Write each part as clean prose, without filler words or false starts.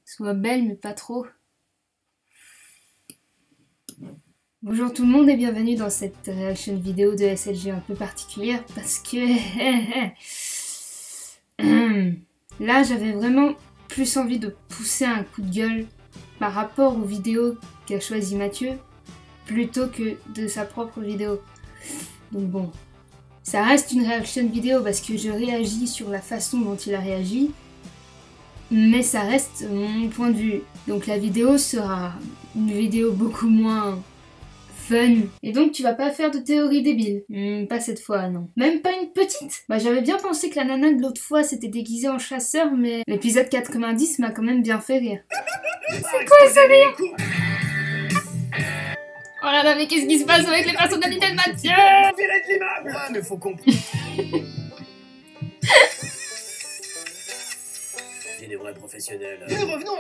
Sois belle, mais pas trop. Bonjour tout le monde et bienvenue dans cette réaction vidéo de SLG un peu particulière parce que... Là, j'avais vraiment plus envie de pousser un coup de gueule par rapport aux vidéos qu'a choisi Mathieu plutôt que de sa propre vidéo. Donc bon, ça reste une réaction vidéo parce que je réagis sur la façon dont il a réagi, mais ça reste mon point de vue. Donc la vidéo sera une vidéo beaucoup moins fun. Et donc tu vas pas faire de théorie débile. Pas cette fois, non. Même pas une petite. Bah j'avais bien pensé que la nana de l'autre fois s'était déguisée en chasseur, mais l'épisode 90 m'a quand même bien fait rire. C'est quoi ça rire? Oh là là, mais qu'est-ce qui se passe avec les personnalités de Mathieu? Ah, mais faut comprendre. J'ai des vrais professionnels. Mais revenons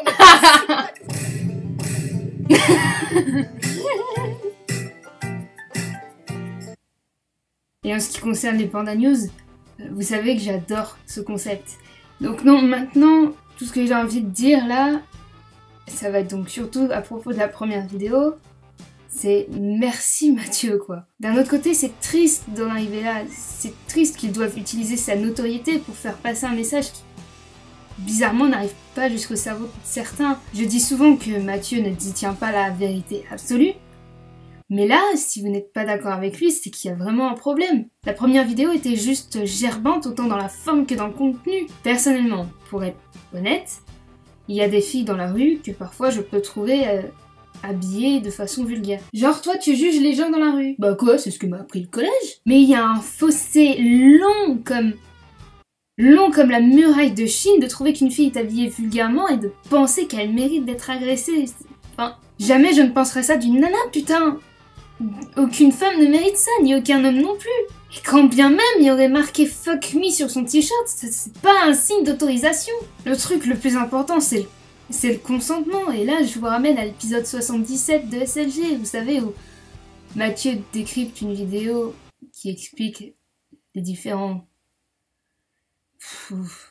Et en ce qui concerne les Panda News, vous savez que j'adore ce concept. Donc non, maintenant, tout ce que j'ai envie de dire là, ça va être donc surtout à propos de la première vidéo, c'est merci Mathieu quoi. D'un autre côté, c'est triste d'en arriver là, c'est triste qu'ils doivent utiliser sa notoriété pour faire passer un message qui, bizarrement, n'arrive pas jusqu'au cerveau de certains. Je dis souvent que Mathieu ne détient pas la vérité absolue, mais là, si vous n'êtes pas d'accord avec lui, c'est qu'il y a vraiment un problème. La première vidéo était juste gerbante autant dans la forme que dans le contenu. Personnellement, pour être honnête, il y a des filles dans la rue que parfois je peux trouver habillées de façon vulgaire. Genre toi tu juges les gens dans la rue. Bah quoi, c'est ce que m'a appris le collège. Mais il y a un fossé long comme la muraille de Chine de trouver qu'une fille est habillée vulgairement et de penser qu'elle mérite d'être agressée. Enfin, jamais je ne penserais ça d'une nana, putain. Aucune femme ne mérite ça, ni aucun homme non plus. Et quand bien même il y aurait marqué fuck me sur son t-shirt, c'est pas un signe d'autorisation. Le truc le plus important c'est le consentement. Et là je vous ramène à l'épisode 77 de SLG, vous savez, où Mathieu décrypte une vidéo qui explique les différents...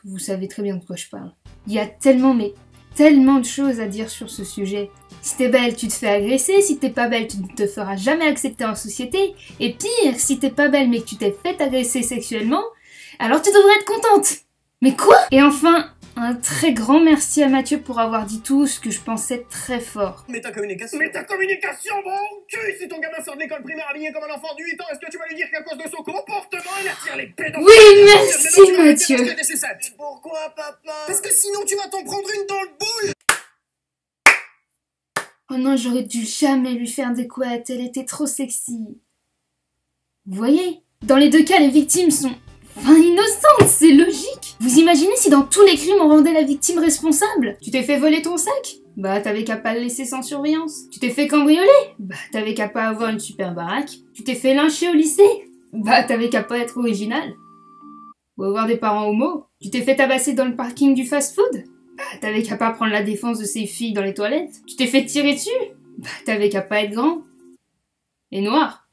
Vous savez très bien de quoi je parle. Il y a tellement de choses à dire sur ce sujet. Si t'es belle, tu te fais agresser. Si t'es pas belle, tu ne te feras jamais accepter en société. Et pire, si t'es pas belle mais que tu t'es fait agresser sexuellement, alors tu devrais être contente. Mais quoi? Et enfin, un très grand merci à Mathieu pour avoir dit tout ce que je pensais très fort. Mais ta communication, mon cul. Si ton gamin sort de l'école primaire habillé comme un enfant de 8 ans, est-ce que tu vas lui dire qu'à cause de son comportement, il attire les pédophiles? Oui, merci Mathieu. Pourquoi, papa? Parce que sinon tu vas t'en prendre une dans le boule. Oh non, j'aurais dû jamais lui faire des couettes, elle était trop sexy. Vous voyez? Dans les deux cas, les victimes sont... innocentes, c'est logique. Vous imaginez si dans tous les crimes on rendait la victime responsable? Tu t'es fait voler ton sac? Bah t'avais qu'à pas le laisser sans surveillance. Tu t'es fait cambrioler? Bah t'avais qu'à pas avoir une super baraque. Tu t'es fait lyncher au lycée? Bah t'avais qu'à pas être original. Ou avoir des parents homo. Tu t'es fait tabasser dans le parking du fast-food? Bah t'avais qu'à pas prendre la défense de ces filles dans les toilettes. Tu t'es fait tirer dessus? Bah t'avais qu'à pas être grand. Et noir.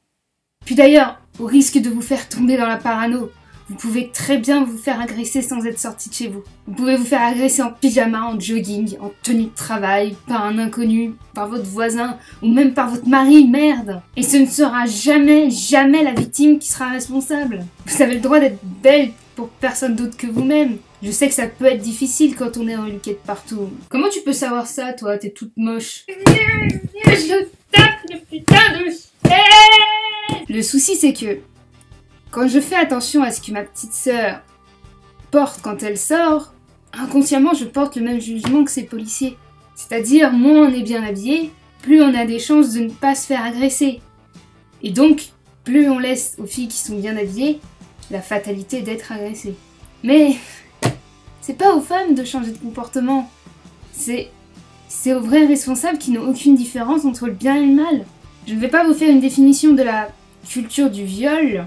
Puis d'ailleurs, au risque de vous faire tomber dans la parano, vous pouvez très bien vous faire agresser sans être sorti de chez vous. Vous pouvez vous faire agresser en pyjama, en jogging, en tenue de travail, par un inconnu, par votre voisin, ou même par votre mari, merde. Et ce ne sera jamais, jamais la victime qui sera responsable. Vous avez le droit d'être belle pour personne d'autre que vous-même. Je sais que ça peut être difficile quand on est reluqué de partout. Comment tu peux savoir ça, toi? T'es toute moche. Je tape le putain de chien. Le souci, c'est que quand je fais attention à ce que ma petite sœur porte quand elle sort, inconsciemment, je porte le même jugement que ces policiers. C'est-à-dire, moins on est bien habillé, plus on a des chances de ne pas se faire agresser. Et donc, plus on laisse aux filles qui sont bien habillées la fatalité d'être agressées. Mais c'est pas aux femmes de changer de comportement. C'est aux vrais responsables qui n'ont aucune différence entre le bien et le mal. Je ne vais pas vous faire une définition de la culture du viol,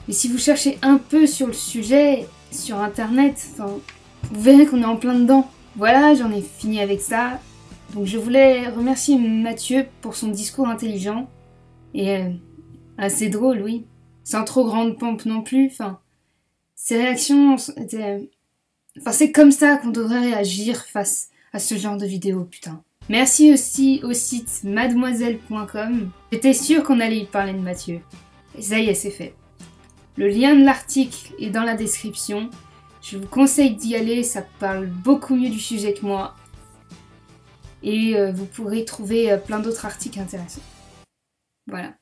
mais si vous cherchez un peu sur le sujet, sur internet, vous verrez qu'on est en plein dedans. Voilà, j'en ai fini avec ça. Donc je voulais remercier Mathieu pour son discours intelligent et assez drôle, oui. Sans trop grande pompe non plus, ses réactions étaient Enfin, c'est comme ça qu'on devrait réagir face à ce genre de vidéo, putain. Merci aussi au site mademoiselle.com. J'étais sûre qu'on allait y parler de Mathieu. Et ça y est, c'est fait. Le lien de l'article est dans la description. Je vous conseille d'y aller, ça parle beaucoup mieux du sujet que moi. Et vous pourrez trouver plein d'autres articles intéressants. Voilà.